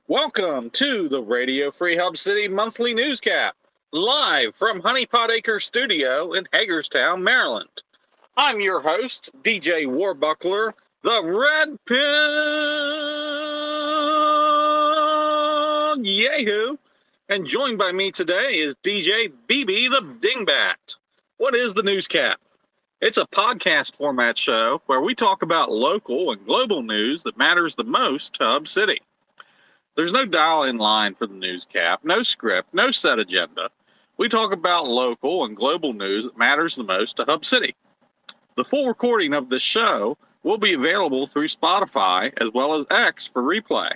Welcome to the Radio Free Hub City Monthly Newscap, live from Honey Pot Acre Studio in Hagerstown, Maryland. I'm your host, DJ Warbuckler, the Red Pin Yahoo, and joined by me today is DJ BB, the Dingbat. What is the Newscap? It's a podcast format show where we talk about local and global news that matters the most to Hub City. There's no dial-in line for the newscap, no script, no set agenda. We talk about local and global news that matters the most to Hub City. The full recording of this show will be available through Spotify as well as X for replay.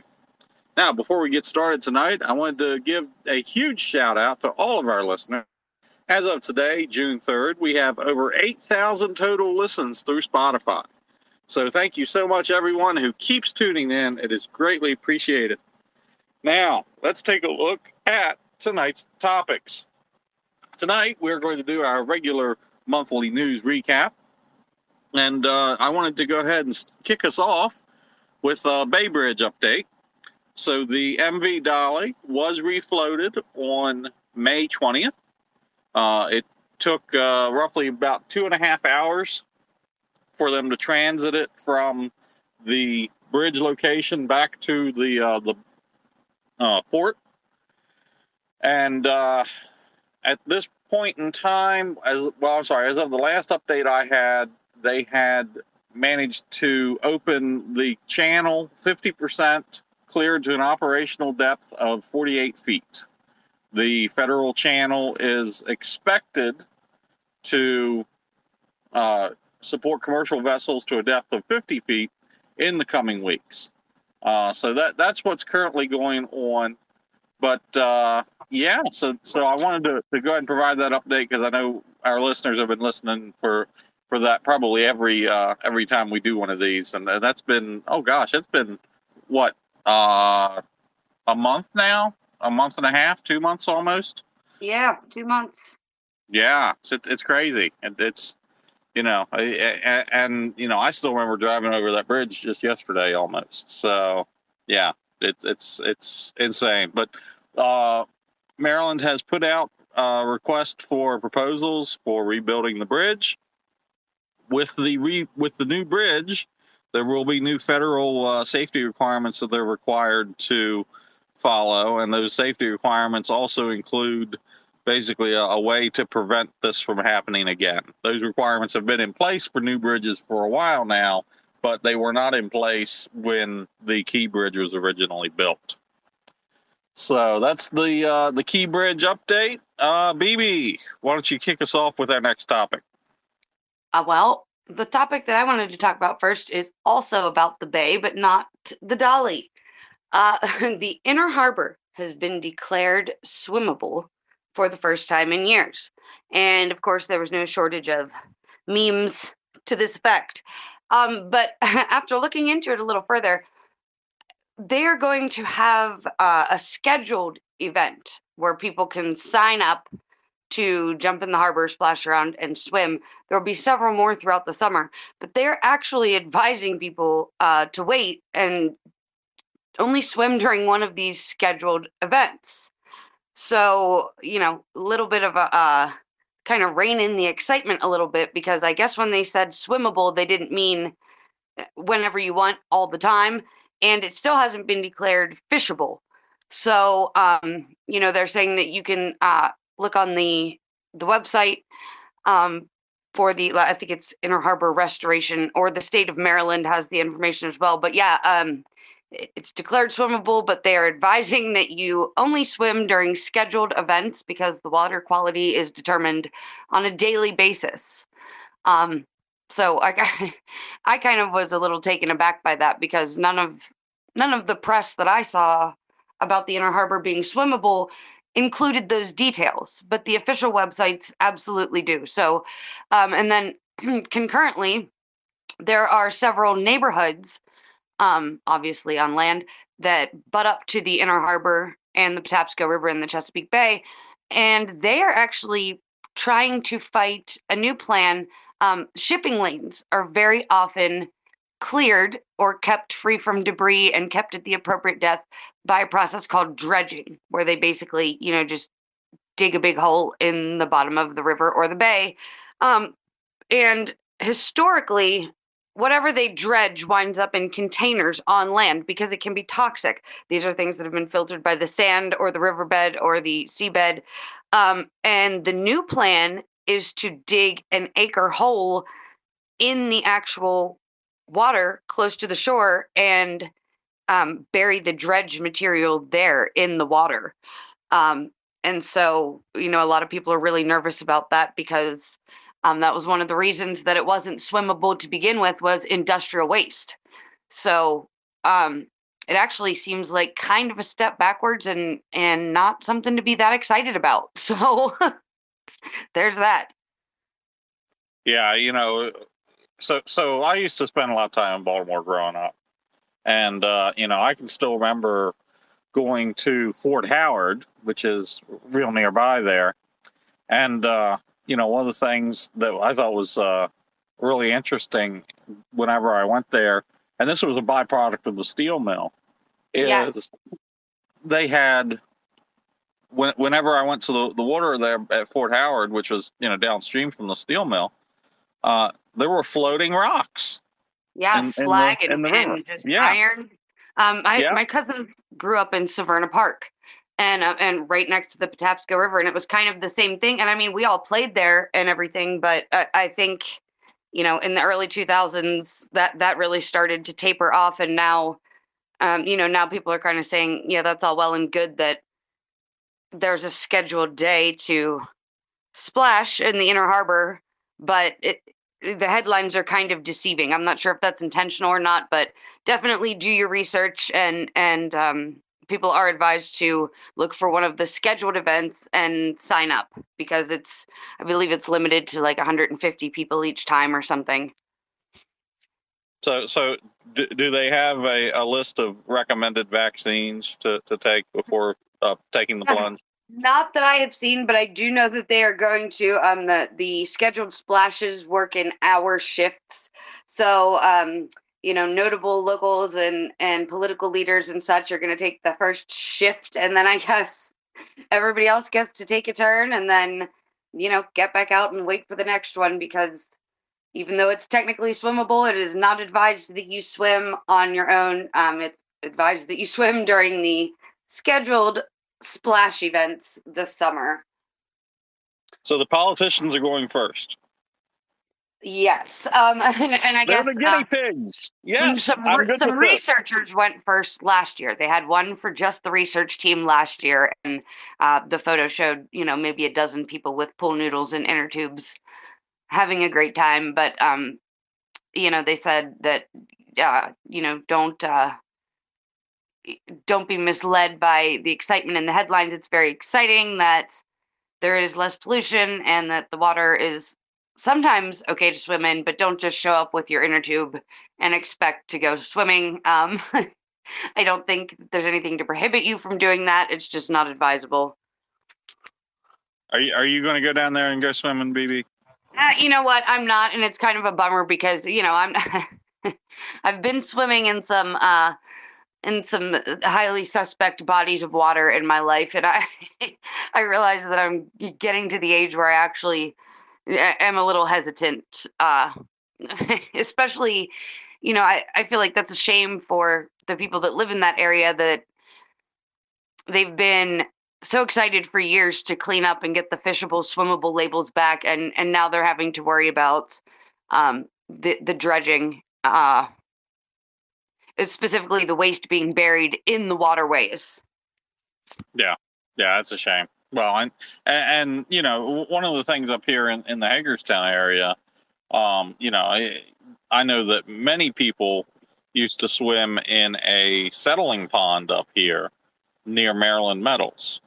Now, before we get started tonight, I wanted to give a huge shout out to all of our listeners. As of today, June 3rd, we have over 8,000 total listens through Spotify. So thank you so much, everyone who keeps tuning in. It is greatly appreciated. Now, let's take a look at tonight's topics. Tonight, we're going to do our regular monthly news recap. And I wanted to go ahead and kick us off with a Bay Bridge update. So the MV Dolly was refloated on May 20th. It took roughly about 2.5 hours for them to transit it from the bridge location back to the port. And at this point in time, as of the last update I had, they had managed to open the channel 50%, cleared to an operational depth of 48 feet. The federal channel is expected to support commercial vessels to a depth of 50 feet in the coming weeks. So that's what's currently going on. But so I wanted to go ahead and provide that update because I know our listeners have been listening for that probably every time we do one of these, and that's been it's been what a month now, a month and a half, 2 months almost. Yeah, 2 months. Yeah, it's crazy, and it's I still remember driving over that bridge just yesterday almost. So yeah, it's insane. But Maryland has put out a request for proposals for rebuilding the bridge. With the new bridge, there will be new federal safety requirements that they're required to follow, and those safety requirements also include basically a way to prevent this from happening again. Those requirements have been in place for new bridges for a while now, but they were not in place when the Key Bridge was originally built. So that's the Key Bridge update. BB, why don't you kick us off with our next topic? Well, the topic that I wanted to talk about first is also about the bay, but not the Dolly. The Inner Harbor has been declared swimmable for the first time in years. And of course, there was no shortage of memes to this effect. But after looking into it a little further, they're going to have a scheduled event where people can sign up to jump in the harbor, splash around, and swim. There will be several more throughout the summer, but they're actually advising people to wait and only swim during one of these scheduled events. So, a little bit of a kind of rein in the excitement a little bit, because I guess when they said swimmable, they didn't mean whenever you want all the time, and it still hasn't been declared fishable. So, they're saying that you can look on the website for the, I think it's Inner Harbor Restoration, or the state of Maryland has the information as well. But yeah, it's declared swimmable, but they are advising that you only swim during scheduled events because the water quality is determined on a daily basis. So I kind of was a little taken aback by that, because none of the press that I saw about the Inner Harbor being swimmable included those details, but the official websites absolutely do. So, and then concurrently, there are several neighborhoods, obviously on land, that butt up to the Inner Harbor and the Patapsco River in the Chesapeake Bay, and they are actually trying to fight a new plan. Shipping lanes are very often cleared or kept free from debris and kept at the appropriate depth by a process called dredging, where they basically, just dig a big hole in the bottom of the river or the bay. And historically, whatever they dredge winds up in containers on land because it can be toxic. These are things that have been filtered by the sand or the riverbed or the seabed. And the new plan is to dig an acre hole in the actual water close to the shore and bury the dredge material there in the water. And so, a lot of people are really nervous about that because that was one of the reasons that it wasn't swimmable to begin with, was industrial waste. So it actually seems like kind of a step backwards and not something to be that excited about. So there's that. Yeah, so I used to spend a lot of time in Baltimore growing up. And, I can still remember going to Fort Howard, which is real nearby there. And, one of the things that I thought was really interesting whenever I went there, and this was a byproduct of the steel mill, is Yes. they had, whenever I went to the water there at Fort Howard, which was, downstream from the steel mill, there were floating rocks. Yeah, slag and just iron. Yeah. My cousin grew up in Severna Park, and right next to the Patapsco River, and it was kind of the same thing. And I mean, we all played there and everything, but I think, in the early 2000s, that really started to taper off, and now, now people are kind of saying, yeah, that's all well and good that there's a scheduled day to splash in the Inner Harbor, but the headlines are kind of deceiving. I'm not sure if that's intentional or not, but definitely do your research, and people are advised to look for one of the scheduled events and sign up, because I believe it's limited to like 150 people each time or something. So do they have a list of recommended vaccines to take before taking the plunge? Not that I have seen, but I do know that they are going to the scheduled splashes work in hour shifts. So notable locals and political leaders and such are going to take the first shift, and then I guess everybody else gets to take a turn, and then get back out and wait for the next one, because even though it's technically swimmable, it is not advised that you swim on your own. It's advised that you swim during the scheduled splash events this summer. So the politicians are going first. Yes, and I They're guess the guinea pigs. Yes, some researchers went first last year. They had one for just the research team last year, and the photo showed maybe a dozen people with pool noodles and inner tubes having a great time. But they said that don't be misled by the excitement in the headlines. It's very exciting that there is less pollution and that the water is sometimes okay to swim in, but don't just show up with your inner tube and expect to go swimming. I don't think there's anything to prohibit you from doing that. It's just not advisable. Are you going to go down there and go swimming, BB? You know what? I'm not, and it's kind of a bummer because I'm I've been swimming in some highly suspect bodies of water in my life, and I realize that I'm getting to the age where I actually am a little hesitant, especially I feel like that's a shame for the people that live in that area, that they've been so excited for years to clean up and get the fishable, swimmable labels back, and now they're having to worry about the dredging, specifically the waste being buried in the waterways. Yeah, that's a shame. Well, and one of the things up here in the Hagerstown area, I know that many people used to swim in a settling pond up here near Maryland Metals,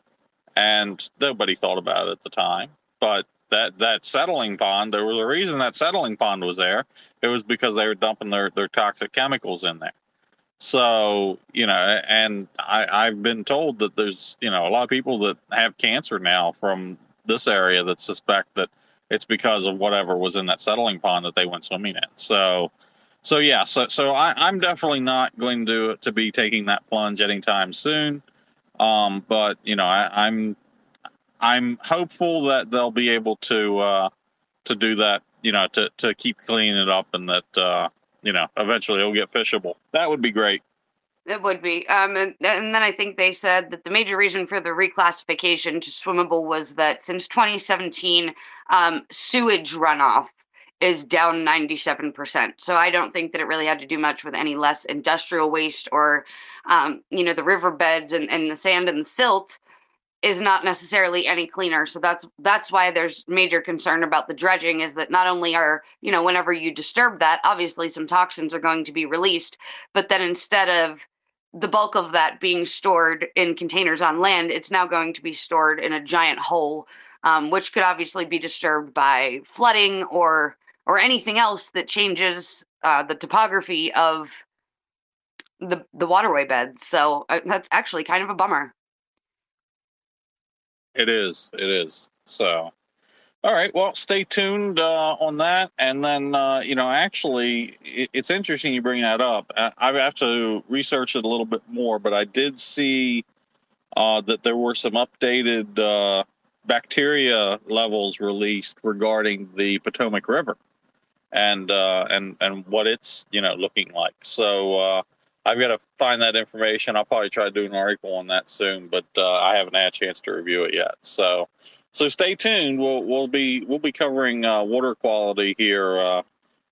and nobody thought about it at the time. But that settling pond, there was a reason that settling pond was there. It was because they were dumping their toxic chemicals in there. So, and I've been told that there's, a lot of people that have cancer now from this area that suspect that it's because of whatever was in that settling pond that they went swimming in. So yeah, so I'm definitely not going to be taking that plunge anytime soon. But you know, I'm hopeful that they'll be able to do that. You know, to keep cleaning it up, and that you know, eventually it'll get fishable. That would be great. It would be. And then I think they said that the major reason for the reclassification to swimmable was that since 2017, sewage runoff is down 97%. So I don't think that it really had to do much with any less industrial waste or, you know, the riverbeds and the sand and the silt is not necessarily any cleaner. So that's why there's major concern about the dredging, is that not only are, you know, whenever you disturb that, obviously some toxins are going to be released, but then instead of the bulk of that being stored in containers on land, it's now going to be stored in a giant hole, which could obviously be disturbed by flooding or anything else that changes the topography of the waterway beds. So that's actually kind of a bummer. It is. It is. So, all right. Well, stay tuned on that. And then, you know, actually, it's interesting you bring that up. I have to research it a little bit more, but I did see that there were some updated bacteria levels released regarding the Potomac River and what it's, you know, looking like. So I've got to find that information. I'll probably try to do an article on that soon, but I haven't had a chance to review it yet. So stay tuned. We'll be covering water quality here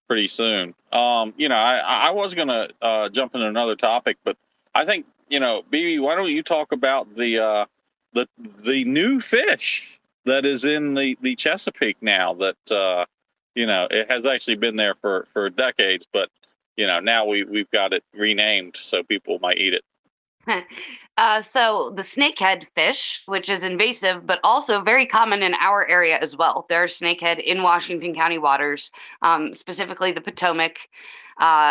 pretty soon. You know, I was gonna jump into another topic, but I think, you know, BB, why don't you talk about the new fish that is in the Chesapeake now that you know, it has actually been there for decades, but you know, now we've got it renamed so people might eat it. So the snakehead fish, which is invasive but also very common in our area as well. There's snakehead in Washington County waters, specifically the Potomac,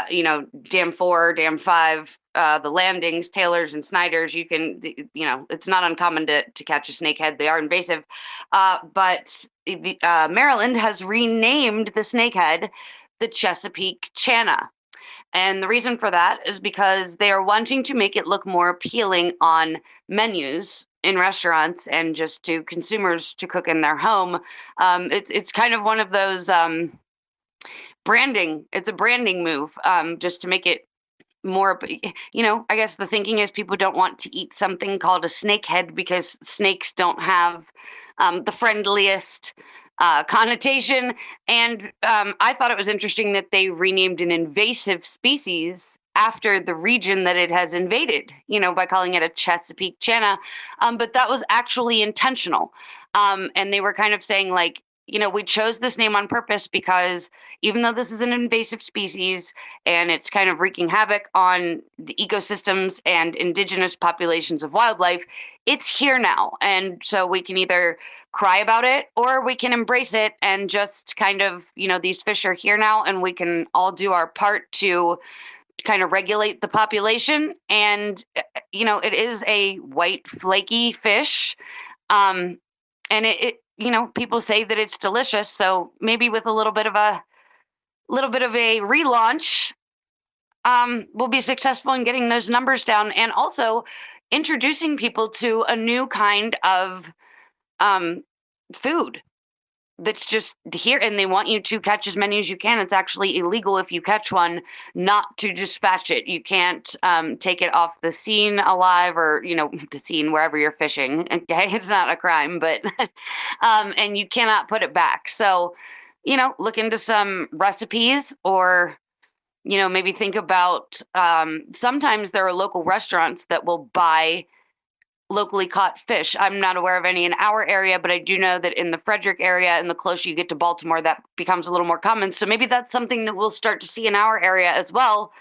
you know, Dam 4, Dam 5, the landings, Taylors, and Snyders. You can, you know, it's not uncommon to catch a snakehead. They are invasive. But Maryland has renamed the snakehead the Chesapeake Channa. And the reason for that is because they are wanting to make it look more appealing on menus in restaurants and just to consumers to cook in their home. It's kind of one of those branding. It's a branding move, just to make it more, you know, I guess the thinking is people don't want to eat something called a snakehead because snakes don't have the friendliest connotation. And I thought it was interesting that they renamed an invasive species after the region that it has invaded, you know, by calling it a Chesapeake Channa. But that was actually intentional. And they were kind of saying, like, you know, we chose this name on purpose because even though this is an invasive species and it's kind of wreaking havoc on the ecosystems and indigenous populations of wildlife, it's here now. And so we can either cry about it or we can embrace it and just kind of, you know, these fish are here now and we can all do our part to kind of regulate the population. And, you know, it is a white flaky fish. And it, you know, people say that it's delicious. So maybe with a little bit of a relaunch, we'll be successful in getting those numbers down and also introducing people to a new kind of food that's just here, and they want you to catch as many as you can. It's actually illegal if you catch one not to dispatch it. You can't take it off the scene alive, or, you know, the scene wherever you're fishing. Okay, it's not a crime, but and you cannot put it back. So, you know, look into some recipes, or, you know, maybe think about sometimes there are local restaurants that will buy locally caught fish. I'm not aware of any in our area, but I do know that in the Frederick area and the closer you get to Baltimore, that becomes a little more common. So maybe that's something that we'll start to see in our area as well,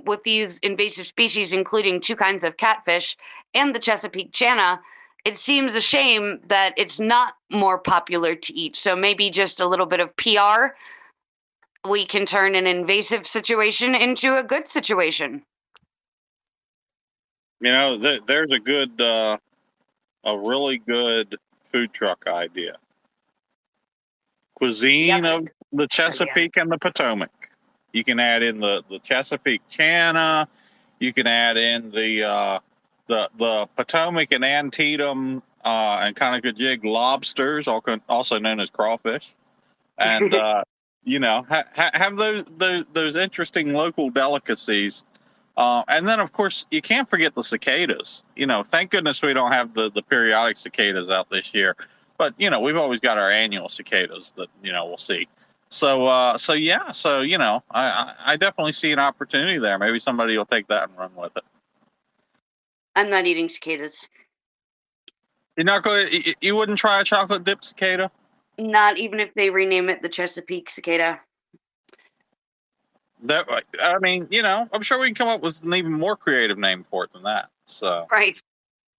with these invasive species, including two kinds of catfish and the Chesapeake Channa. It seems a shame that it's not more popular to eat. So maybe just a little bit of PR, we can turn an invasive situation into a good situation. You know, there's a really good food truck idea. Cuisine of the Chesapeake and the Potomac. You can add in the Chesapeake Chana. You can add in the Potomac and Antietam and Conococheague lobsters, also known as crawfish, and have those interesting local delicacies. And then, of course, you can't forget the cicadas. Thank goodness we don't have the periodic cicadas out this year. But, we've always got our annual cicadas that, we'll see. So I definitely see an opportunity there. Maybe somebody will take that and run with it. I'm not eating cicadas. You're not going. You wouldn't try a chocolate dip cicada? Not even if they rename it the Chesapeake cicada. I'm sure we can come up with an even more creative name for it than that. So right.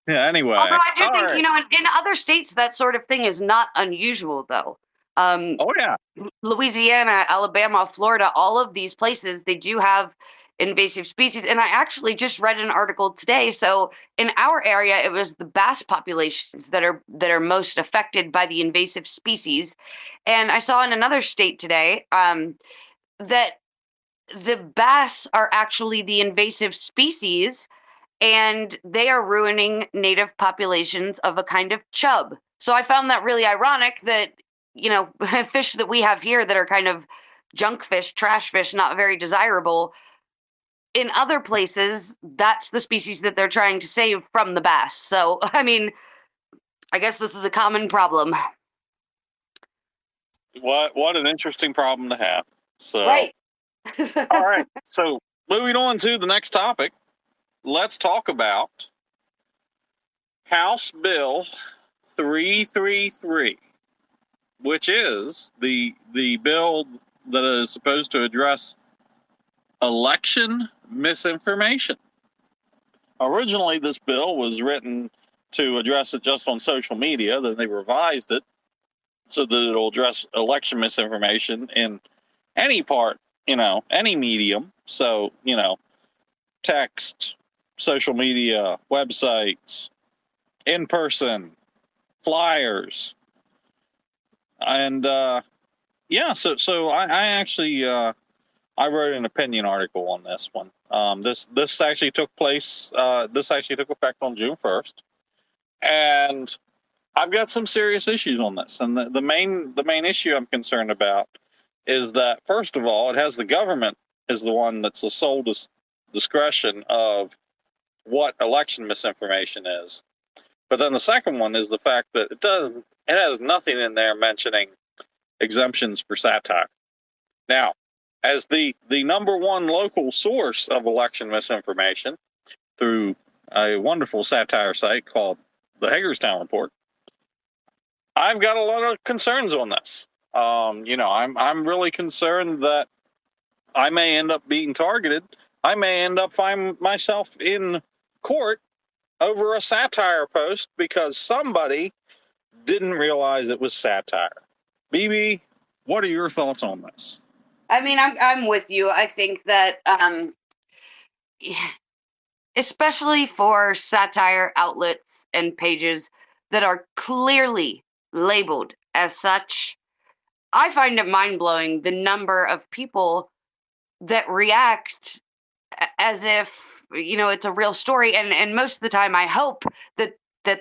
Yeah. Anyway, although I do think in other states that sort of thing is not unusual, though. Oh yeah. Louisiana, Alabama, Florida, all of these places, they do have invasive species. And I actually just read an article today. So in our area, it was the bass populations that are most affected by the invasive species. And I saw in another state today that the bass are actually the invasive species, and they are ruining native populations of a kind of chub. So I found that really ironic that, fish that we have here that are kind of junk fish, trash fish, not very desirable, in other places, that's the species that they're trying to save from the bass. So, I guess this is a common problem. What an interesting problem to have. So, right. All right. So moving on to the next topic, let's talk about House Bill 333, which is the bill that is supposed to address election misinformation. Originally, this bill was written to address it just on social media. Then they revised it so that it'll address election misinformation in any part, any medium. So, text, social media, websites, in person, flyers. And so I actually I wrote an opinion article on this one. This actually took place. This actually took effect on June 1st, and I've got some serious issues on this. And the main issue I'm concerned about is that, first of all, it has the government is the one that's the sole discretion of what election misinformation is. But then the second one is the fact that it has nothing in there mentioning exemptions for satire. Now, as the number one local source of election misinformation through a wonderful satire site called the Hagerstown Report, I've got a lot of concerns on this. I'm really concerned that I may end up being targeted. I may end up finding myself in court over a satire post because somebody didn't realize it was satire. BB, what are your thoughts on this? I'm with you. I think that especially for satire outlets and pages that are clearly labeled as such, I find it mind-blowing the number of people that react as if it's a real story, and most of the time I hope that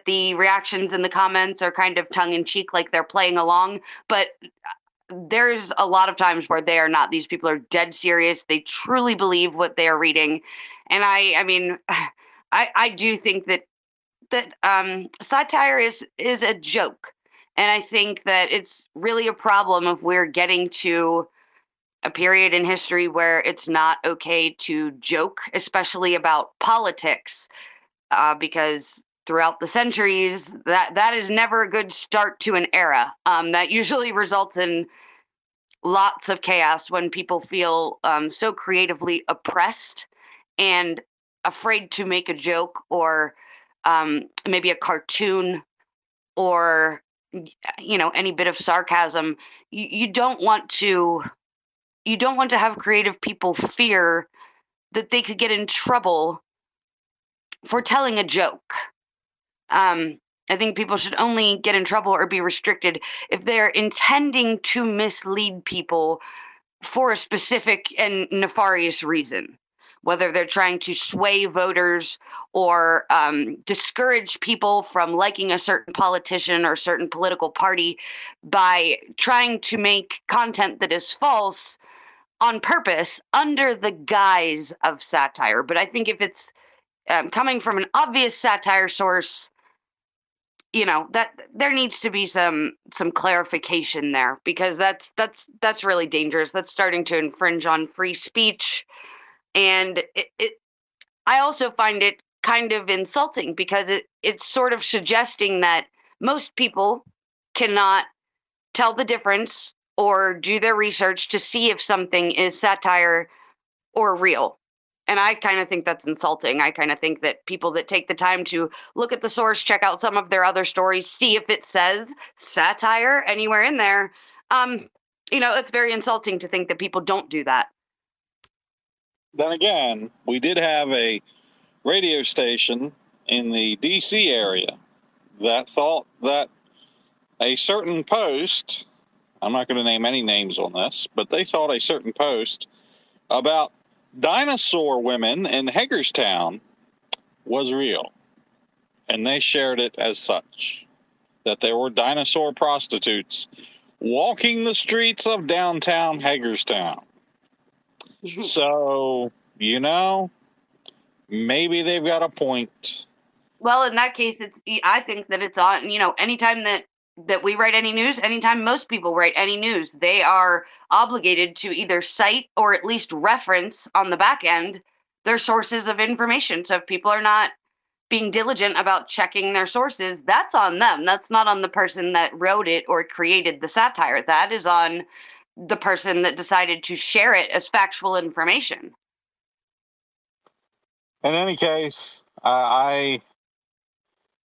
the reactions and the comments are kind of tongue-in-cheek, like they're playing along, but there's a lot of times where they are not. These people are dead serious. They truly believe what they are reading. And I do think that satire is a joke. And I think that it's really a problem if we're getting to a period in history where it's not okay to joke, especially about politics, because throughout the centuries, that is never a good start to an era. That usually results in lots of chaos when people feel so creatively oppressed and afraid to make a joke or maybe a cartoon or any bit of sarcasm. You don't want to have creative people fear that they could get in trouble for telling a joke. I think people should only get in trouble or be restricted if they're intending to mislead people for a specific and nefarious reason, whether they're trying to sway voters or discourage people from liking a certain politician or certain political party by trying to make content that is false on purpose under the guise of satire. But I think if it's coming from an obvious satire source, that there needs to be some clarification there, because that's really dangerous. That's starting to infringe on free speech, and I also find it kind of insulting, because it's sort of suggesting that most people cannot tell the difference or do their research to see if something is satire or real. And I kind of think that's insulting. I kind of think that people that take the time to look at the source, check out some of their other stories, see if it says satire anywhere in there, it's very insulting to think that people don't do that. Then again, we did have a radio station in the D.C. area that thought that a certain post, I'm not going to name any names on this, but they thought a certain post about dinosaur women in Hagerstown was real. And they shared it as such, that there were dinosaur prostitutes walking the streets of downtown Hagerstown. So, maybe they've got a point. Well, in that case, I think that it's on, anytime that we write any news, anytime most people write any news, they are obligated to either cite or at least reference on the back end their sources of information. So if people are not being diligent about checking their sources, that's on them. That's not on the person that wrote it or created the satire. That is on the person that decided to share it as factual information. In any case, I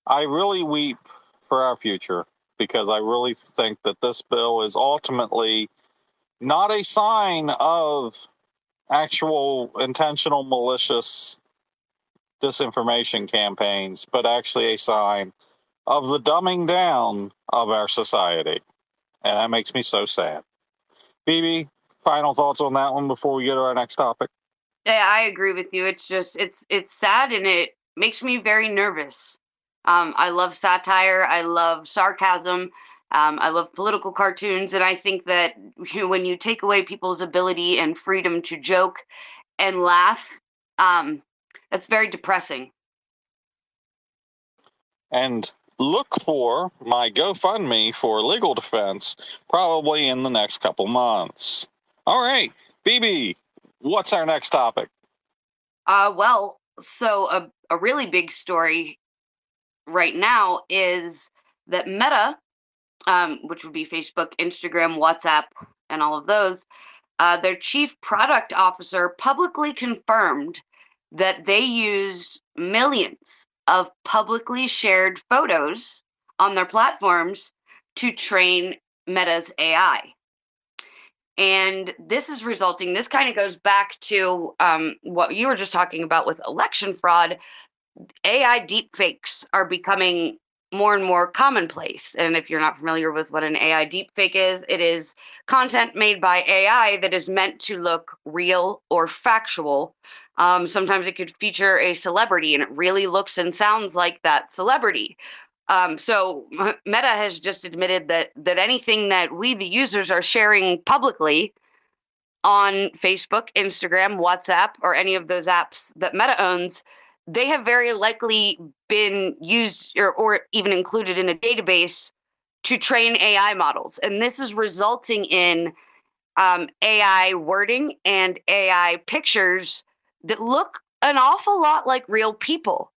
really weep for our future, because I really think that this bill is ultimately not a sign of actual intentional malicious disinformation campaigns, but actually a sign of the dumbing down of our society. And that makes me so sad. BB, final thoughts on that one before we go to our next topic? Yeah, I agree with you. It's just, it's sad, and it makes me very nervous. I love satire. I love sarcasm. I love political cartoons. And I think that when you take away people's ability and freedom to joke and laugh, that's very depressing. And look for my GoFundMe for legal defense probably in the next couple months. All right, BB, what's our next topic? Well, so a really big story right now is that Meta, which would be Facebook, Instagram, WhatsApp, and all of those, their chief product officer publicly confirmed that they used millions of publicly shared photos on their platforms to train Meta's AI. And this kind of goes back to what you were just talking about with election fraud. AI deepfakes are becoming more and more commonplace. And if you're not familiar with what an AI deepfake is, it is content made by AI that is meant to look real or factual. Sometimes it could feature a celebrity, and it really looks and sounds like that celebrity. So Meta has just admitted that anything that we, the users, are sharing publicly on Facebook, Instagram, WhatsApp, or any of those apps that Meta owns, they have very likely been used or even included in a database to train AI models. And this is resulting in AI wording and AI pictures that look an awful lot like real people.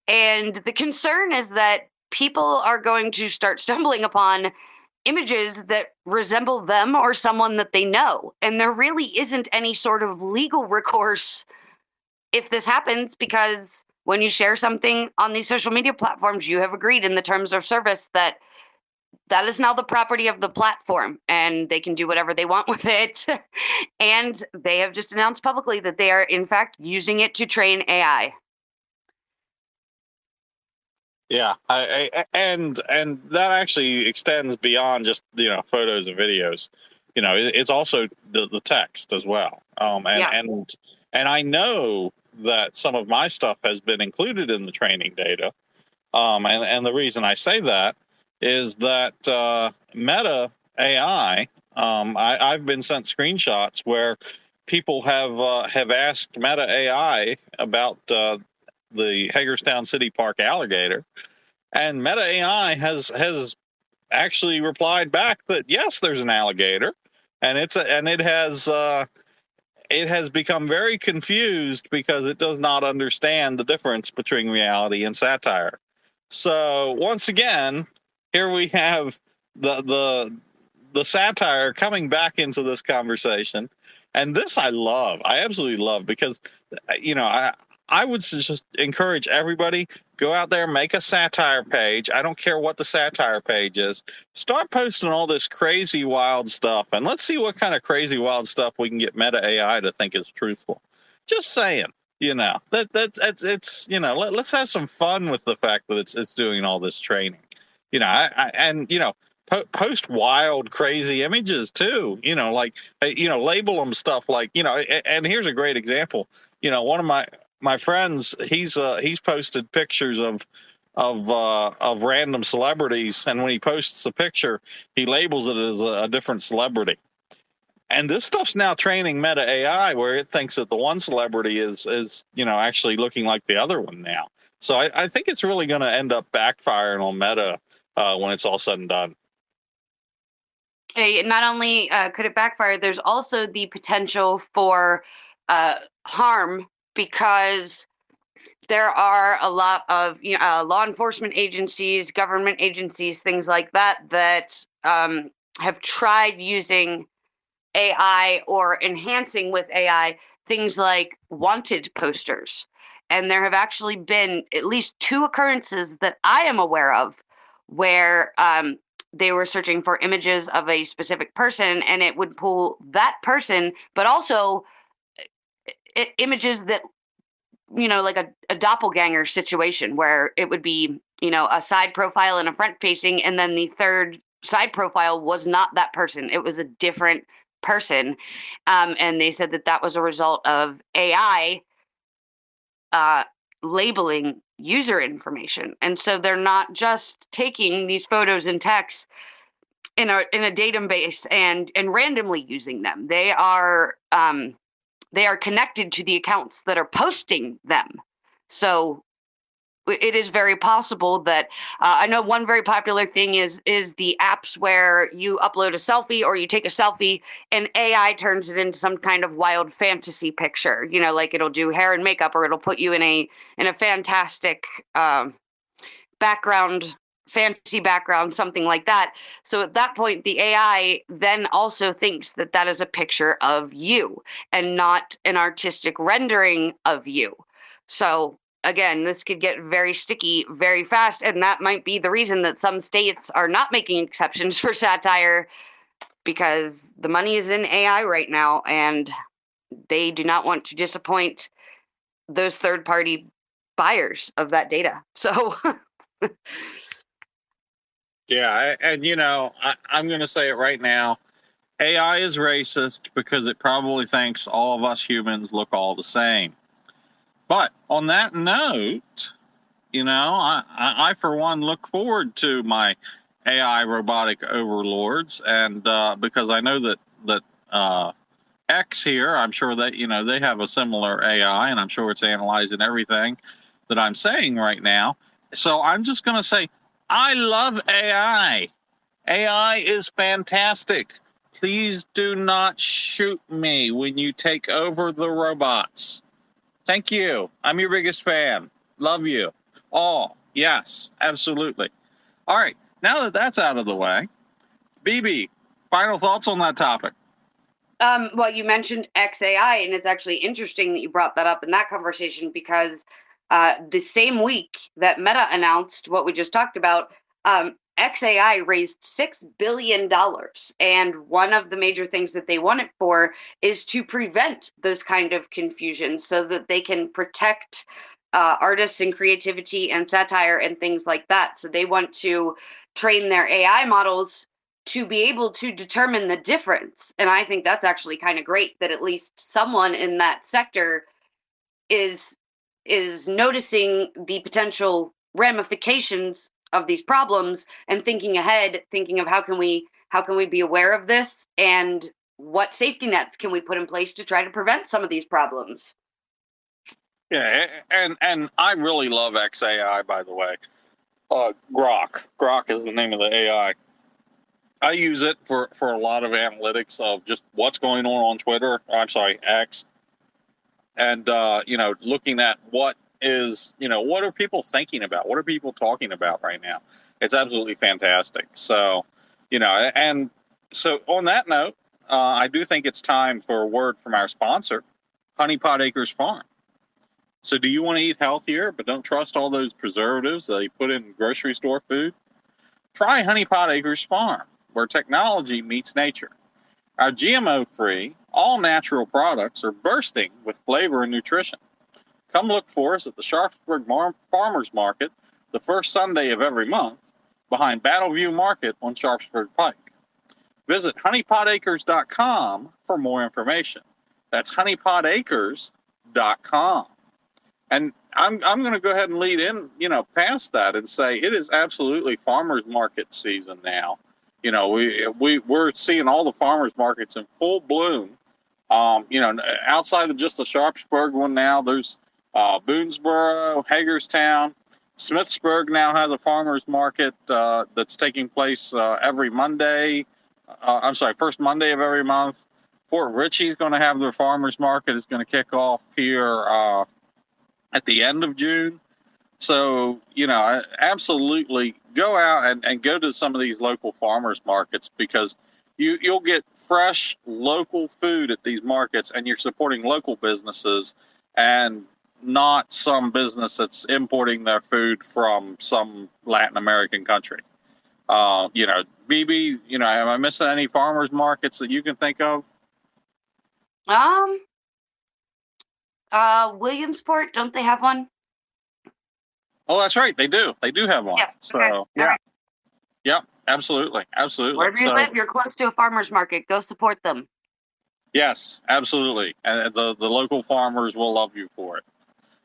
And the concern is that people are going to start stumbling upon images that resemble them or someone that they know. And there really isn't any sort of legal recourse if this happens, because when you share something on these social media platforms, you have agreed in the terms of service that that is now the property of the platform, and they can do whatever they want with it. And they have just announced publicly that they are, in fact, using it to train AI. Yeah, and that actually extends beyond just photos and videos. it's also the text as well. And I know that some of my stuff has been included in the training data. And the reason I say that is that Meta AI, I've been sent screenshots where people have asked Meta AI about the Hagerstown City Park alligator, and Meta AI has actually replied back that yes, there's an alligator, and it has become very confused because it does not understand the difference between reality and satire. So once again, here we have the satire coming back into this conversation, and this I love. I absolutely love, because I would just encourage everybody, go out there, make a satire page. I don't care what the satire page is. Start posting all this crazy, wild stuff, and let's see what kind of crazy, wild stuff we can get Meta AI to think is truthful. Just saying, let's have some fun with the fact that it's doing all this training. Post wild, crazy images too. Label them stuff like, and here's a great example. One of my friends, he's posted pictures of random celebrities, and when he posts a picture, he labels it as a different celebrity. And this stuff's now training Meta AI, where it thinks that the one celebrity is actually looking like the other one now. So I think it's really going to end up backfiring on Meta when it's all said and done. Not only could it backfire, there's also the potential for harm, because there are a lot of law enforcement agencies, government agencies, things like that have tried using AI or enhancing with AI things like wanted posters. And there have actually been at least 2 occurrences that I am aware of where they were searching for images of a specific person, and it would pull that person, but also images that, like a doppelganger situation, where it would be, a side profile and a front facing, and then the third side profile was not that person. It was a different person. And they said that was a result of AI labeling user information. And so they're not just taking these photos and texts in a database and randomly using them. They are connected to the accounts that are posting them. So it is very possible that I know one very popular thing is the apps where you upload a selfie or you take a selfie and AI turns it into some kind of wild fantasy picture. Like it'll do hair and makeup, or it'll put you in a fantastic fantasy background, something like that. So at that point, the AI then also thinks that is a picture of you and not an artistic rendering of you. So again, this could get very sticky very fast, and that might be the reason that some states are not making exceptions for satire, because the money is in AI right now, and they do not want to disappoint those third-party buyers of that data. So yeah, and I'm going to say it right now. AI is racist because it probably thinks all of us humans look all the same. But on that note, I for one look forward to my AI robotic overlords, and because I know that X here, I'm sure that they have a similar AI, and I'm sure it's analyzing everything that I'm saying right now. So I'm just going to say, I love AI. AI is fantastic. Please do not shoot me when you take over the robots. Thank you. I'm your biggest fan. Love you all. Yes, absolutely. All right. Now that that's out of the way, BB, final thoughts on that topic? Well, you mentioned XAI, and it's actually interesting that you brought that up in that conversation, because the same week that Meta announced what we just talked about, XAI raised $6 billion. And one of the major things that they want it for is to prevent those kind of confusions, so that they can protect artists and creativity and satire and things like that. So they want to train their AI models to be able to determine the difference. And I think that's actually kind of great that at least someone in that sector is noticing the potential ramifications of these problems and thinking ahead, thinking of how can we be aware of this, and what safety nets can we put in place to try to prevent some of these problems. Yeah, and I really love XAI, by the way. Grok is the name of the AI. I use it for a lot of analytics of just what's going on Twitter. I'm sorry, X. And, looking at what are people thinking about? What are people talking about right now? It's absolutely fantastic. So, and so on that note, I do think it's time for a word from our sponsor, Honey Pot Acres Farm. So do you want to eat healthier, but don't trust all those preservatives that you put in grocery store food? Try Honey Pot Acres Farm, where technology meets nature. Our GMO-free, all-natural products are bursting with flavor and nutrition. Come look for us at the Sharpsburg Farmers Market the first Sunday of every month behind Battleview Market on Sharpsburg Pike. Visit honeypotacres.com for more information. That's honeypotacres.com. And I'm going to go ahead and lead in, past that and say it is absolutely farmers market season now. We're seeing all the farmers markets in full bloom. Outside of just the Sharpsburg one now, there's Boonesboro, Hagerstown, Smithsburg now has a farmers market that's taking place every Monday. First Monday of every month. Fort Ritchie's going to have their farmers market. It's going to kick off here at the end of June. So, absolutely go out and go to some of these local farmers markets, because you'll get fresh local food at these markets, and you're supporting local businesses and not some business that's importing their food from some Latin American country. BB, am I missing any farmers markets that you can think of? Williamsport, don't they have one? Oh, that's right. They do. They do have one. Yeah. So, okay. yeah. Right. Yep. Absolutely. Wherever you live, you're close to a farmer's market. Go support them. Yes, absolutely. And the local farmers will love you for it.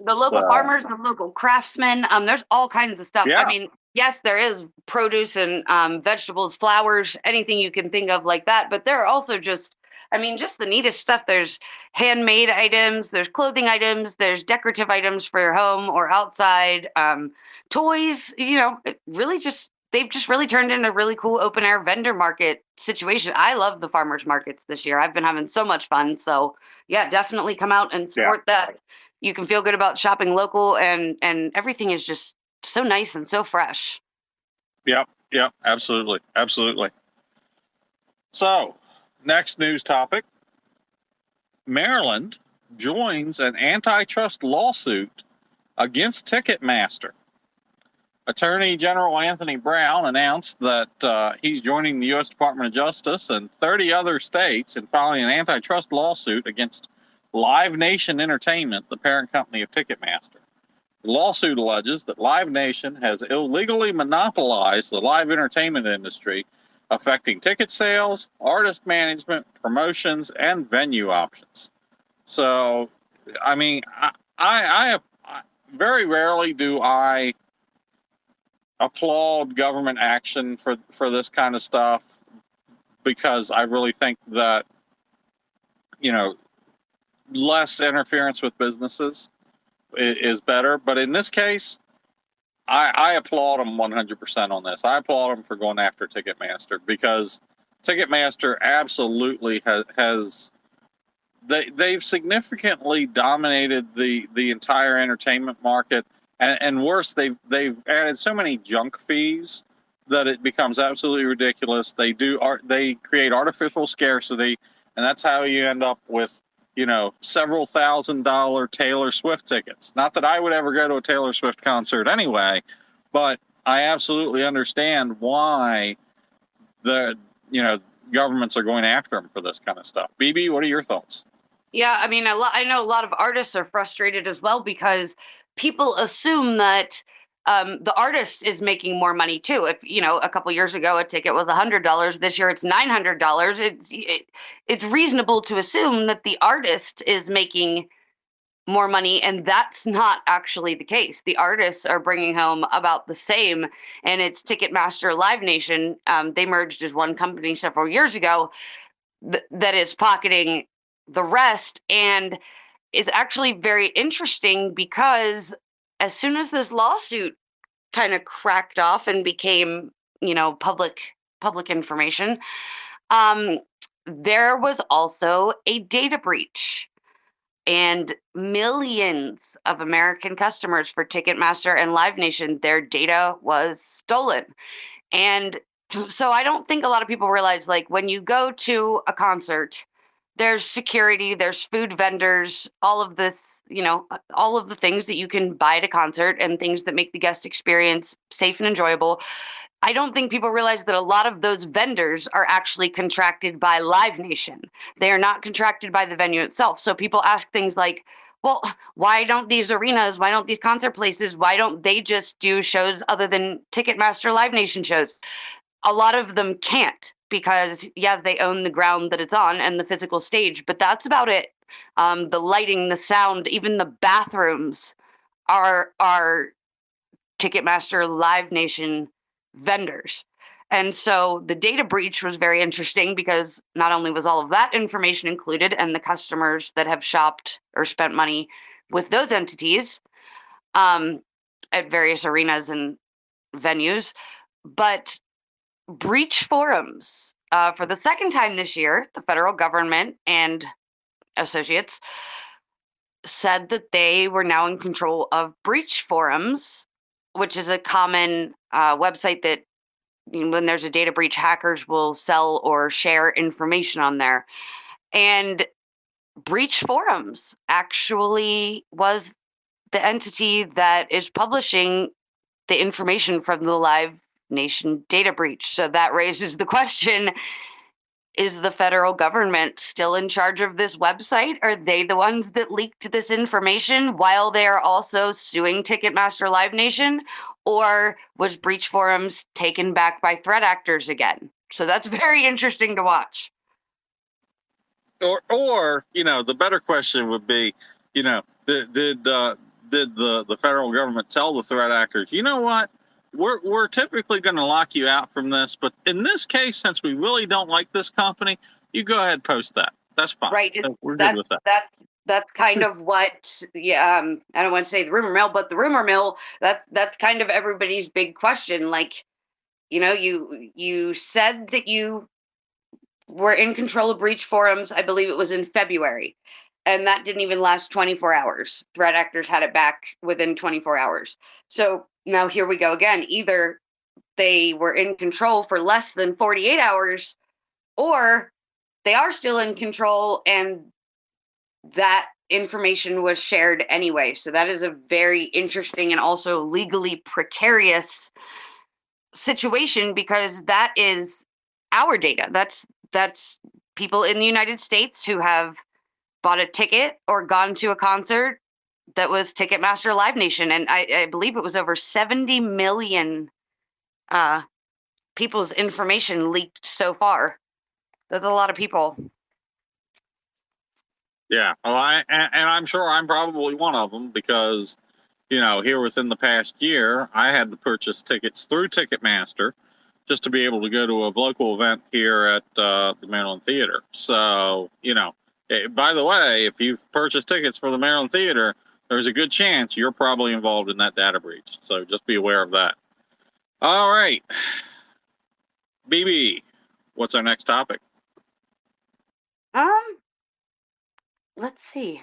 The local farmers, the local craftsmen. There's all kinds of stuff. Yeah. I mean, yes, there is produce and vegetables, flowers, anything you can think of like that. But there are also just the neatest stuff. There's handmade items, there's clothing items, there's decorative items for your home or outside, toys. They've just really turned into a really cool open air vendor market situation. I love the farmers markets this year. I've been having so much fun. So yeah, definitely come out and support that. You can feel good about shopping local, and everything is just so nice and so fresh. Yep, absolutely. So, next news topic. Maryland joins an antitrust lawsuit against Ticketmaster. Attorney General Anthony Brown announced that he's joining the U.S. Department of Justice and 30 other states in filing an antitrust lawsuit against Live Nation Entertainment, the parent company of Ticketmaster. The lawsuit alleges that Live Nation has illegally monopolized the live entertainment industry, affecting ticket sales, artist management, promotions, and venue options. So, I very rarely do I applaud government action for this kind of stuff, because I really think that, less interference with businesses is better. But in this case, I applaud them 100% on this. I applaud them for going after Ticketmaster, because Ticketmaster absolutely has they've significantly dominated the entire entertainment market, and worse, they've added so many junk fees that it becomes absolutely ridiculous. They create artificial scarcity, and that's how you end up with several $1,000 Taylor Swift tickets. Not that I would ever go to a Taylor Swift concert anyway, but I absolutely understand why the governments are going after them for this kind of stuff. BB, what are your thoughts? Yeah, I know a lot of artists are frustrated as well, because people assume that The artist is making more money too. If, a couple years ago a ticket was $100, this year it's $900. It's reasonable to assume that the artist is making more money, and that's not actually the case. The artists are bringing home about the same, and it's Ticketmaster Live Nation. They merged as one company several years ago that is pocketing the rest, and it's actually very interesting because as soon as this lawsuit kind of cracked off and became, public information, there was also a data breach. And millions of American customers for Ticketmaster and Live Nation, their data was stolen. And so I don't think a lot of people realize, like, when you go to a concert, there's security, there's food vendors, all of this, all of the things that you can buy at a concert and things that make the guest experience safe and enjoyable. I don't think people realize that a lot of those vendors are actually contracted by Live Nation. They are not contracted by the venue itself. So people ask things like, well, why don't these arenas, why don't these concert places, why don't they just do shows other than Ticketmaster Live Nation shows? A lot of them can't because, they own the ground that it's on and the physical stage, but that's about it. The lighting, the sound, even the bathrooms are Ticketmaster Live Nation vendors. And so the data breach was very interesting because not only was all of that information included and the customers that have shopped or spent money with those entities at various arenas and venues, but breach forums. For the second time this year, the federal government and associates said that they were now in control of breach forums, which is a common website that, when there's a data breach, hackers will sell or share information on there. And breach forums actually was the entity that is publishing the information from the Live Nation data breach. So that raises the question, is the federal government still in charge of this website? Are they the ones that leaked this information while they are also suing Ticketmaster Live Nation? Or was breach forums taken back by threat actors again? So that's very interesting to watch. Or the better question would be, did the federal government tell the threat actors, you know what? We're typically going to lock you out from this, but in this case, since we really don't like this company, you go ahead and post that. That's fine. Right. We're good with that. That's kind of what, I don't want to say the rumor mill, but the rumor mill, that's kind of everybody's big question. Like, you said that you were in control of breach forums. I believe it was in February, and that didn't even last 24 hours. Threat actors had it back within 24 hours. So now here we go again. Either they were in control for less than 48 hours, or they are still in control and that information was shared anyway. So that is a very interesting and also legally precarious situation because that is our data. That's people in the United States who have bought a ticket or gone to a concert that was Ticketmaster Live Nation. And I believe it was over 70 million people's information leaked so far. That's a lot of people. Yeah, well, I'm sure I'm probably one of them because, here within the past year, I had to purchase tickets through Ticketmaster just to be able to go to a local event here at the Maryland Theater. So, by the way, if you've purchased tickets for the Maryland Theater, there's a good chance you're probably involved in that data breach. So just be aware of that. All right. BB, what's our next topic? Let's see.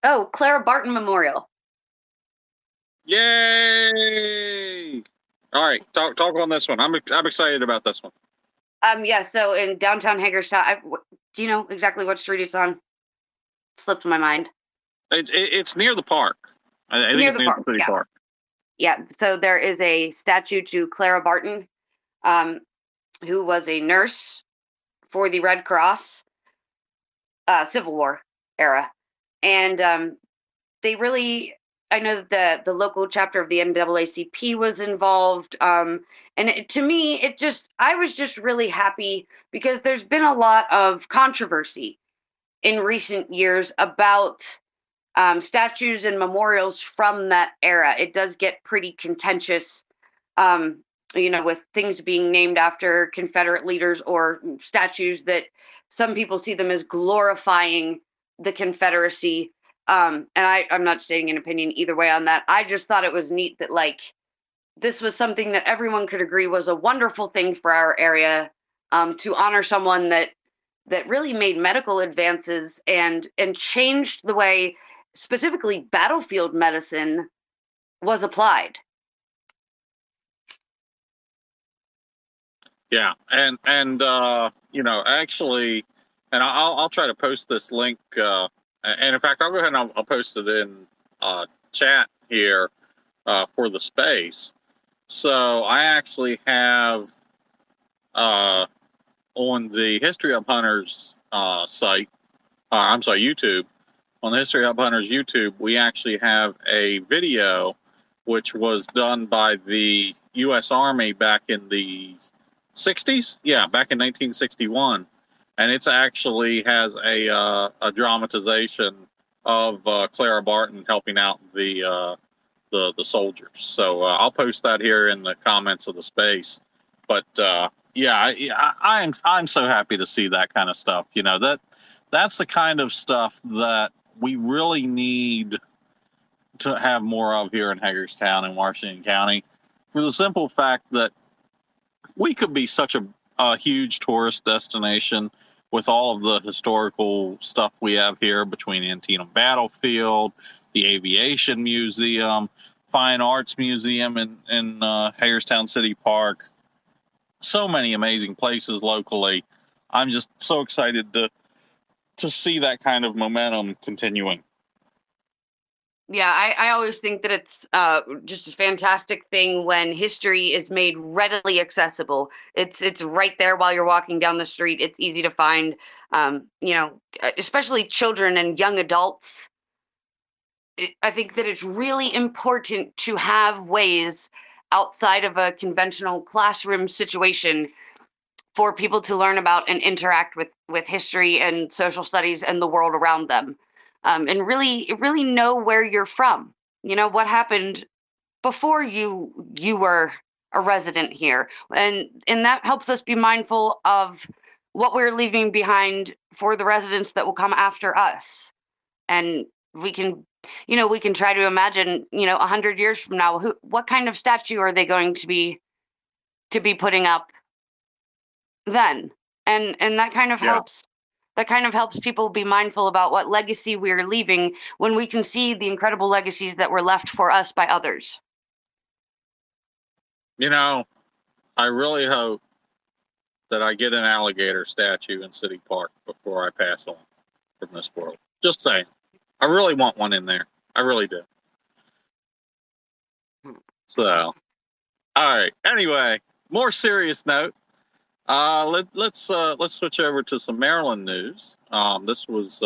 Oh, Clara Barton Memorial. Yay! All right, talk on this one. I'm excited about this one. Yeah. So in downtown Hagerstown, do you know exactly what street it's on? Slipped my mind. It's near the park. I think it's near the city park. Yeah. So there is a statue to Clara Barton, who was a nurse for the Red Cross, Civil War era, and they really I know that the local chapter of the NAACP was involved. To me, I was just really happy because there's been a lot of controversy in recent years about statues and memorials from that era. It does get pretty contentious, with things being named after Confederate leaders or statues that some people see them as glorifying the Confederacy. I'm not stating an opinion either way on that. I just thought it was neat that this was something that everyone could agree was a wonderful thing for our area, to honor someone that really made medical advances and changed the way specifically battlefield medicine was applied. Yeah, and actually, and I'll try to post this link. And in fact, I'll go ahead and I'll post it in chat here for the space. So I actually have on the History Hub Hunters site, I'm sorry, YouTube. On the History Hub Hunters YouTube, we actually have a video which was done by the U.S. Army back in the 60s? Yeah, back in 1961. And it's actually has a dramatization of Clara Barton helping out the soldiers. So I'll post that here in the comments of the space. But I'm so happy to see that kind of stuff. That's the kind of stuff that we really need to have more of here in Hagerstown and Washington County, for the simple fact that we could be such a huge tourist destination with all of the historical stuff we have here between Antietam Battlefield, the Aviation Museum, Fine Arts Museum in Hagerstown City Park. So many amazing places locally. I'm just so excited to see that kind of momentum continuing. Yeah, I always think that it's just a fantastic thing when history is made readily accessible. It's right there while you're walking down the street. It's easy to find, especially children and young adults. I think that it's really important to have ways outside of a conventional classroom situation for people to learn about and interact with history and social studies and the world around them, and really know where you're from. What happened before you were a resident here, and that helps us be mindful of what we're leaving behind for the residents that will come after us. And we can try to imagine 100 years from now, what kind of statue are they going to be putting up then. And that kind of helps people be mindful about what legacy we're leaving when we can see the incredible legacies that were left for us by others. I really hope that I get an alligator statue in City Park before I pass on from this world. Just saying. I really want one in there. I really do. So, all right. Anyway, more serious note. Let's switch over to some Maryland news. This was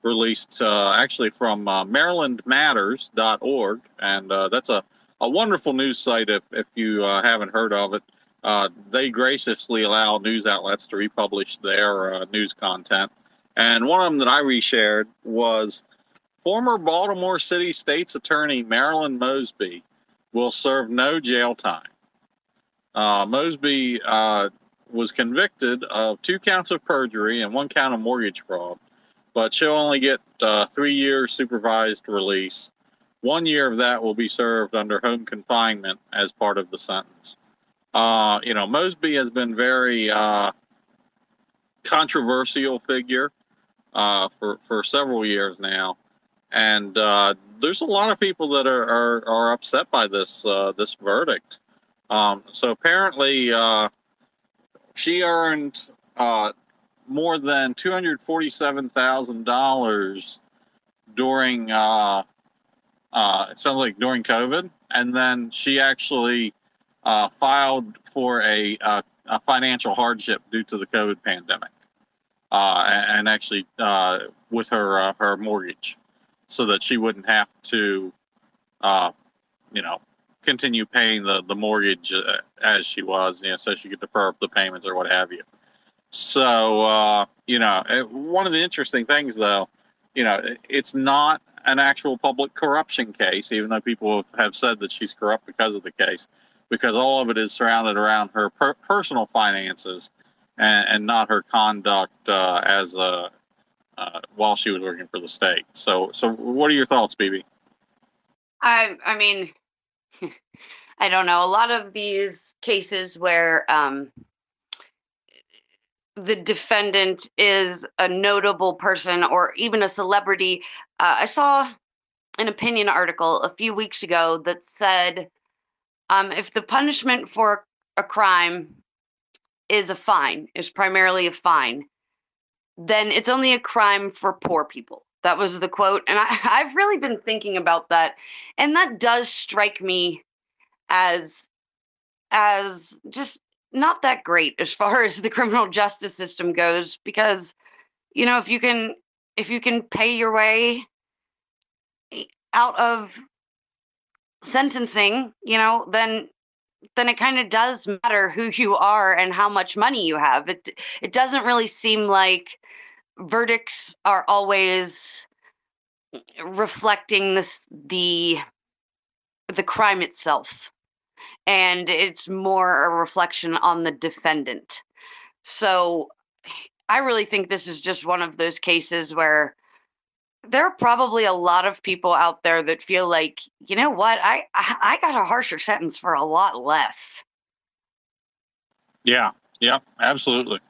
released actually from MarylandMatters.org, and that's a wonderful news site if you haven't heard of it. They graciously allow news outlets to republish their news content, and one of them that I reshared was former Baltimore City State's Attorney Marilyn Mosby will serve no jail time. Mosby was convicted of 2 counts of perjury and 1 count of mortgage fraud, but she'll only get 3 years supervised release. 1 year of that will be served under home confinement as part of the sentence. Mosby has been very controversial figure for several years now, and there's a lot of people that are upset by this verdict. So apparently, she earned more than $247,000 during it sounds like during COVID, and then she actually filed for a financial hardship due to the COVID pandemic, and actually with her mortgage, so that she wouldn't have to uh, continue paying the mortgage as she was, so she could defer up the payments or what have you. So, one of the interesting things, though, it's not an actual public corruption case, even though people have said that she's corrupt because of the case, because all of it is surrounded around her personal finances and not her conduct as while she was working for the state. So what are your thoughts, BB? I mean, I don't know. A lot of these cases where the defendant is a notable person or even a celebrity. I saw an opinion article a few weeks ago that said if the punishment for a crime is a fine, is primarily a fine, then it's only a crime for poor people. That was the quote. And I've really been thinking about that. And that does strike me as just not that great as far as the criminal justice system goes, because if you can pay your way out of sentencing, then it kind of does matter who you are and how much money you have. It doesn't really seem like verdicts are always reflecting the crime itself, and it's more a reflection on the defendant. So I really think this is just one of those cases where there are probably a lot of people out there that feel like, you know what, I got a harsher sentence for a lot less. Yeah, absolutely.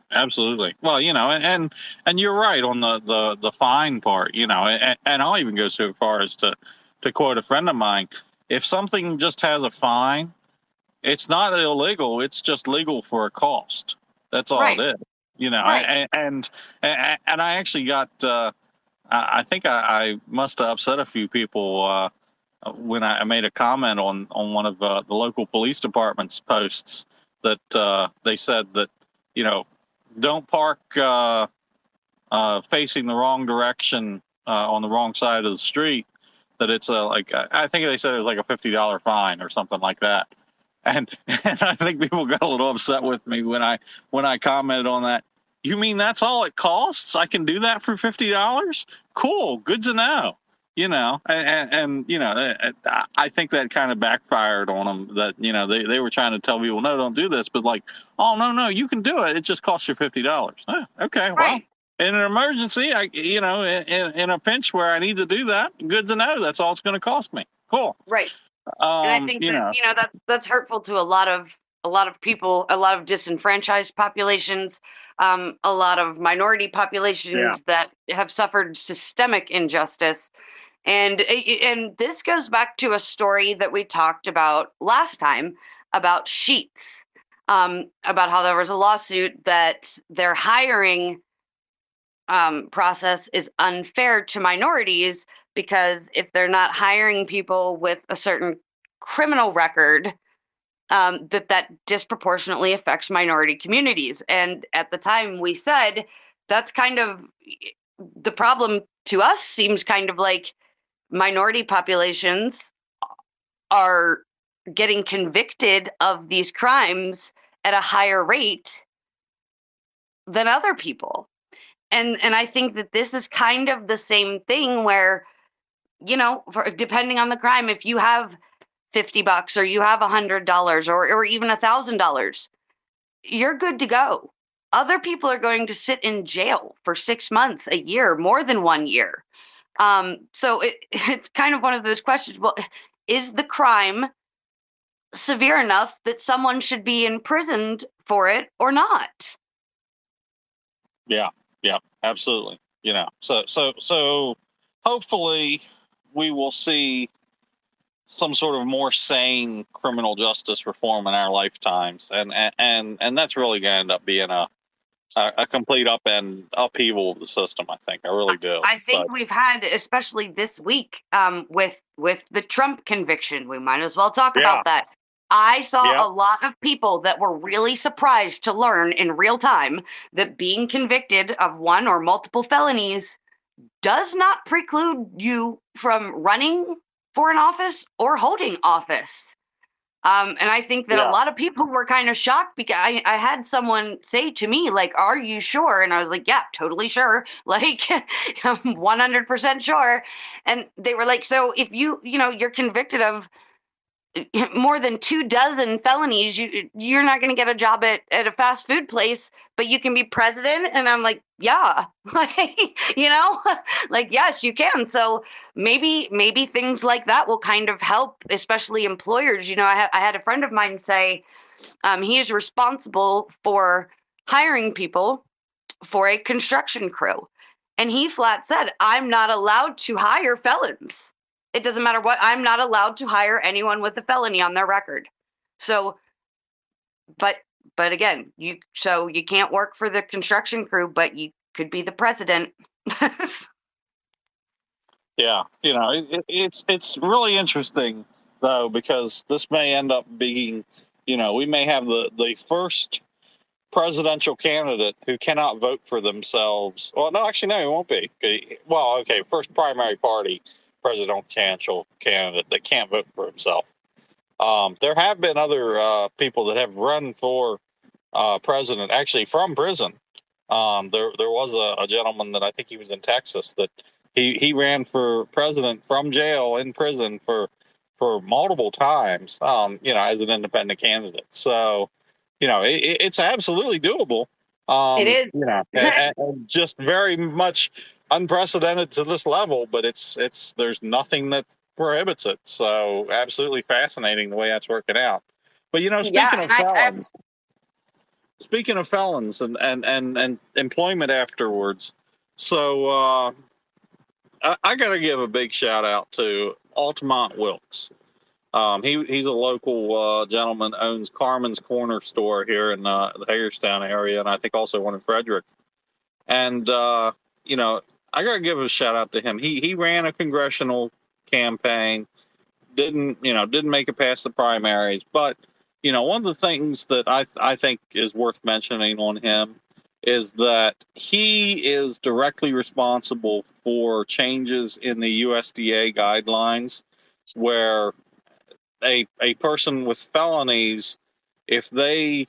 Well, and you're right on the fine part, and I'll even go so far as to quote a friend of mine: if something just has a fine, it's not illegal; it's just legal for a cost. That's all Right. it is, Right. And I actually got. I think I must have upset a few people when I made a comment on one of the local police department's posts that they said that don't park facing the wrong direction on the wrong side of the street. That it's I think they said it was like a $50 fine or something like that. And I think people got a little upset with me when I commented on that. You mean that's all it costs? I can do that for $50? Cool, good to know. And I think that kind of backfired on them. That they were trying to tell people, no, don't do this, but like, oh no, you can do it. It just costs you $50. Okay, well, in an emergency, in a pinch where I need to do that, good to know. That's all it's going to cost me. Cool. Right. And I think that that's hurtful to a lot of people, a lot of disenfranchised populations, a lot of minority populations that have suffered systemic injustice. And this goes back to a story that we talked about last time about Sheets, about how there was a lawsuit that their hiring process is unfair to minorities because if they're not hiring people with a certain criminal record, that disproportionately affects minority communities. And at the time we said that's kind of the problem to us seems kind of like minority populations are getting convicted of these crimes at a higher rate than other people. And I think that this is kind of the same thing where, depending on the crime, if you have $50 or you have $100 or even $1,000, you're good to go. Other people are going to sit in jail for 6 months, a year, more than 1 year. So it's kind of one of those questions. Well, is the crime severe enough that someone should be imprisoned for it or not? Yeah, absolutely. So hopefully we will see some sort of more sane criminal justice reform in our lifetimes, and that's really going to end up being a complete upheaval of the system. I think I really do. I think we've had, especially this week, with the Trump conviction. We might as well talk about that. I saw a lot of people that were really surprised to learn in real time that being convicted of one or multiple felonies does not preclude you from running for an office or holding office. And I think that a lot of people were kind of shocked because I had someone say to me, like, are you sure? And I was like, yeah, totally sure. Like, I'm 100% sure. And they were like, so if you're convicted of more than 24 felonies, you're not going to get a job at a fast food place, but you can be president. And I'm like, yeah, like, like, yes, you can. So maybe things like that will kind of help, especially employers. I had a friend of mine say he is responsible for hiring people for a construction crew. And he flat said, I'm not allowed to hire felons. It doesn't matter what, I'm not allowed to hire anyone with a felony on their record. So, but again, you can't work for the construction crew, but you could be the president. Yeah, it's really interesting though, because this may end up being, we may have the first presidential candidate who cannot vote for themselves. Well, no, actually, no, it won't be. Well, okay, first primary party presidential candidate that can't vote for himself. There have been other people that have run for president, actually from prison. There was a gentleman that I think he was in Texas that he ran for president from jail in prison for multiple times, as an independent candidate. So, it's absolutely doable. It is. And just very much unprecedented to this level, but there's nothing that prohibits it. So absolutely fascinating the way that's working out. But speaking of felons and employment afterwards, so I got to give a big shout out to Altamont Wilkes. He's a local gentleman, owns Carmen's Corner store here in the Hagerstown area, and I think also one in Frederick. And I got to give a shout out to him. He ran a congressional campaign, didn't make it past the primaries, but one of the things that I think is worth mentioning on him is that he is directly responsible for changes in the USDA guidelines where a person with felonies, if they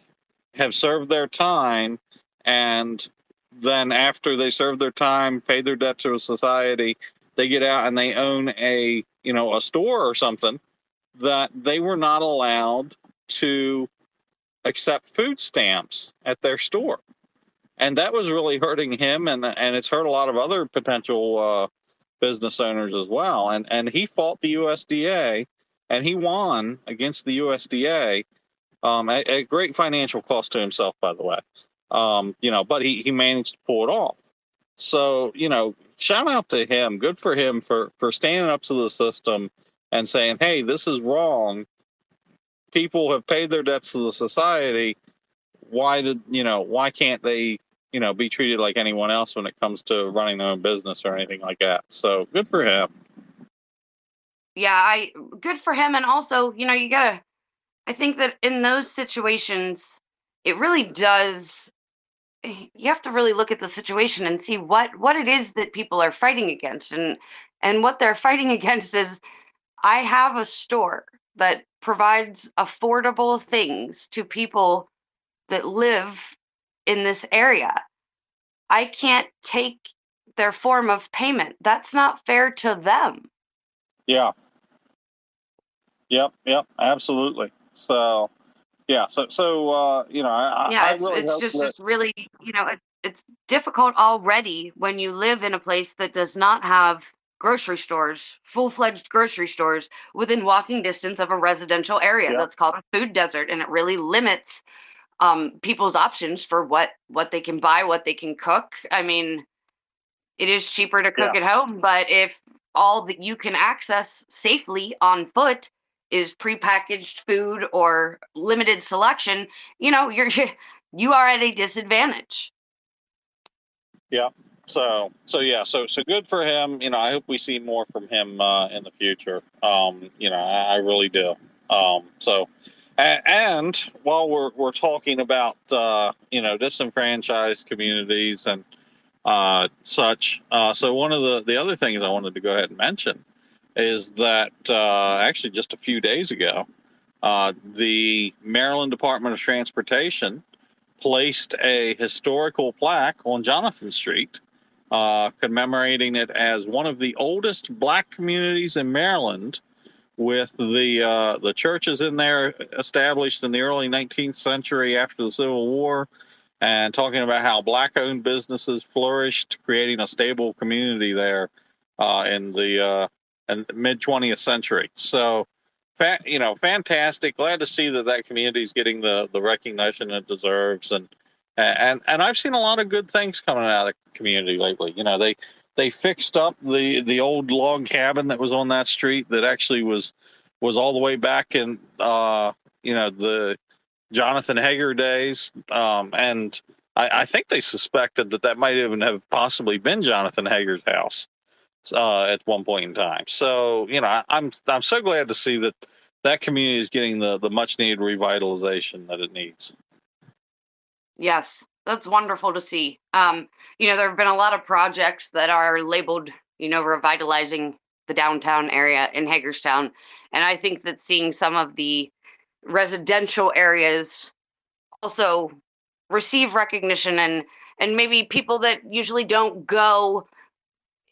have served their time and then after they serve their time, pay their debt to a society, they get out and they own a store or something, that they were not allowed to accept food stamps at their store. And that was really hurting him, and it's hurt a lot of other potential business owners as well. And he fought the USDA, and he won against the USDA at great financial cost to himself, by the way. But he managed to pull it off. So, shout out to him. Good for him for standing up to the system and saying, hey, this is wrong. People have paid their debts to the society. Why can't they, be treated like anyone else when it comes to running their own business or anything like that? So good for him. Yeah, good for him. And also, I think that in those situations, it really does, you have to really look at the situation and see what it is that people are fighting against. And what they're fighting against is, I have a store that provides affordable things to people that live in this area. I can't take their form of payment. That's not fair to them. Yeah. Yep, absolutely. So, yeah, It's really, it's difficult already when you live in a place that does not have grocery stores, full-fledged grocery stores within walking distance of a residential area. That's called a food desert, and it really limits people's options for what they can buy, what they can cook. I mean, it is cheaper to cook at home, but if all that you can access safely on foot is prepackaged food or limited selection, you are at a disadvantage. Yeah. So good for him. I hope we see more from him in the future. I really do. And while we're talking about disenfranchised communities and such, so one of the other things I wanted to go ahead and mention is that actually just a few days ago, the Maryland Department of Transportation placed a historical plaque on Jonathan Street, commemorating it as one of the oldest Black communities in Maryland, with the churches in there established in the early 19th century after the Civil War, and talking about how Black-owned businesses flourished, creating a stable community there in the mid 20th century. So, fantastic. Glad to see that community is getting the recognition it deserves, and I've seen a lot of good things coming out of the community lately. They fixed up the old log cabin that was on that street that actually was all the way back in the Jonathan Hager days, and I think they suspected that might even have possibly been Jonathan Hager's house at one point in time. So I'm so glad to see that community is getting the much needed revitalization that it needs. Yes, that's wonderful to see. There have been a lot of projects that are labeled, revitalizing the downtown area in Hagerstown, and I think that seeing some of the residential areas also receive recognition, and maybe people that usually don't go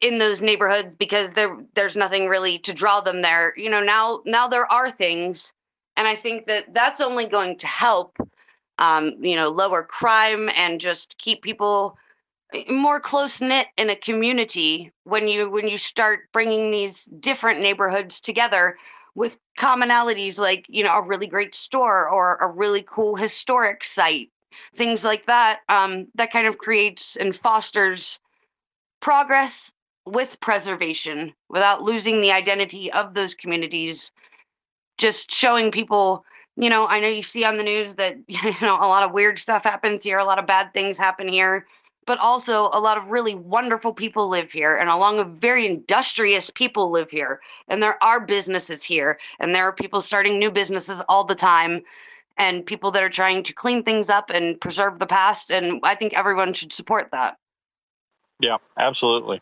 in those neighborhoods because there's nothing really to draw them there. Now there are things, and I think that that's only going to help lower crime and just keep people more close knit in a community when you start bringing these different neighborhoods together with commonalities like a really great store or a really cool historic site, things like that. That kind of creates and fosters progress with preservation without losing the identity of those communities. Just showing people, I know you see on the news that a lot of weird stuff happens here, a lot of bad things happen here, but also a lot of really wonderful people live here, and along with very industrious people live here, and there are businesses here, and there are people starting new businesses all the time, and people that are trying to clean things up and preserve the past, and I think everyone should support that. Yeah, absolutely.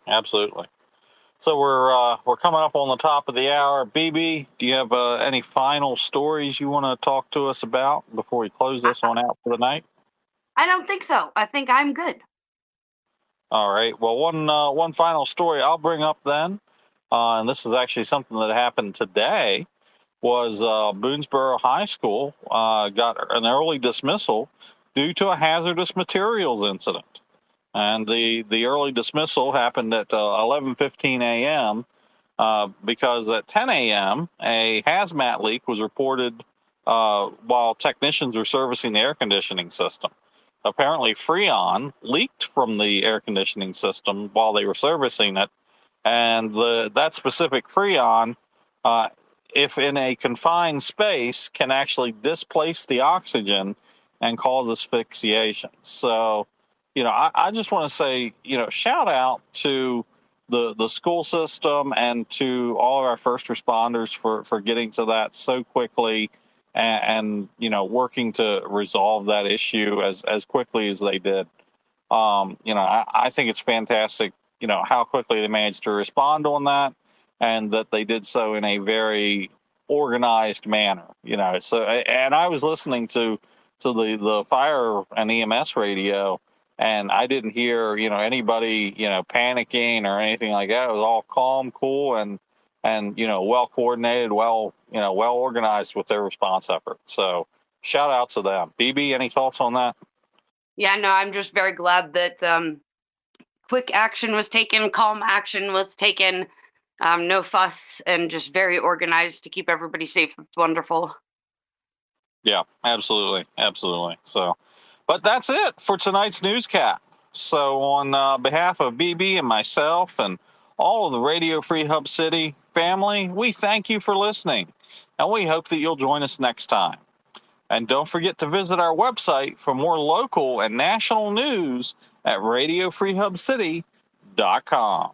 So we're coming up on the top of the hour. BB, do you have any final stories you want to talk to us about before we close this one out for the night? I don't think so. I think I'm good. All right. Well, one final story I'll bring up then, and this is actually something that happened today, was Boonesboro High School got an early dismissal due to a hazardous materials incident. And the early dismissal happened at 11:15 a.m. Because at 10 a.m. a hazmat leak was reported while technicians were servicing the air conditioning system. Apparently, Freon leaked from the air conditioning system while they were servicing it, and that specific Freon, if in a confined space, can actually displace the oxygen and cause asphyxiation. So, I just want to say, shout out to the school system and to all of our first responders for getting to that so quickly and working to resolve that issue as quickly as they did. I think it's fantastic, how quickly they managed to respond on that, and that they did so in a very organized manner. So, and I was listening to the fire and EMS radio, and I didn't hear, anybody, panicking or anything like that. It was all calm, cool, and well coordinated, well organized with their response effort. So shout out to them. BB, any thoughts on that? Yeah, no, I'm just very glad that quick action was taken, calm action was taken, no fuss, and just very organized to keep everybody safe. That's wonderful. Yeah, absolutely. So, but that's it for tonight's newscast. So on behalf of BB and myself and all of the Radio Free Hub City family, we thank you for listening, and we hope that you'll join us next time. And don't forget to visit our website for more local and national news at radiofreehubcity.com.